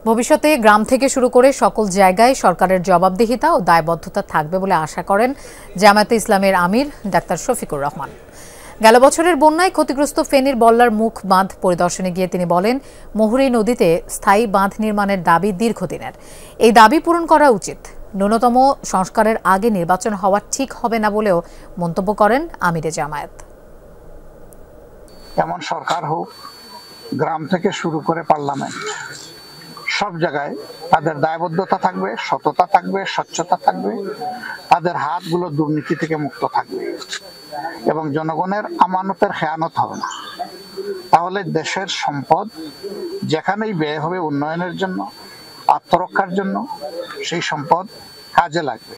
ভবিষ্যতে গ্রাম থেকে শুরু করে সকল জায়গায় সরকারের জবাবদিহিতা ও দায়বদ্ধতা থাকবে বলে আশা করেন জামায়াতে ইসলামের আমির ডাক্তার শফিকুর রহমান। গেল বছরের বন্যায় ক্ষতিগ্রস্ত ফেনীর বল্লার মুখ বাঁধ পরিদর্শনে গিয়ে তিনি বলেন, মুহুরী নদীতে স্থায়ী বাঁধ নির্মাণের দাবি দীর্ঘদিনের। এই দাবি পূরণ করা উচিত। ন্যূনতম সংস্কারের আগে নির্বাচন হওয়া ঠিক হবে না বলেও মন্তব্য করেন আমিরে জামায়াত। এমন সরকার হোক, গ্রাম থেকে শুরু করে পার্লামেন্ট, সব জায়গায় তাদের দায়বদ্ধতা থাকবে, সততা থাকবে, স্বচ্ছতা থাকবে, তাদের হাতগুলো দুর্নীতি থেকে মুক্ত থাকবে এবং জনগণের আমানতের খেয়ানত হবে না। তাহলে দেশের সম্পদ যেখানেই ব্যয় হবে উন্নয়নের জন্য, আত্মরক্ষার জন্য, সেই সম্পদ কাজে লাগবে।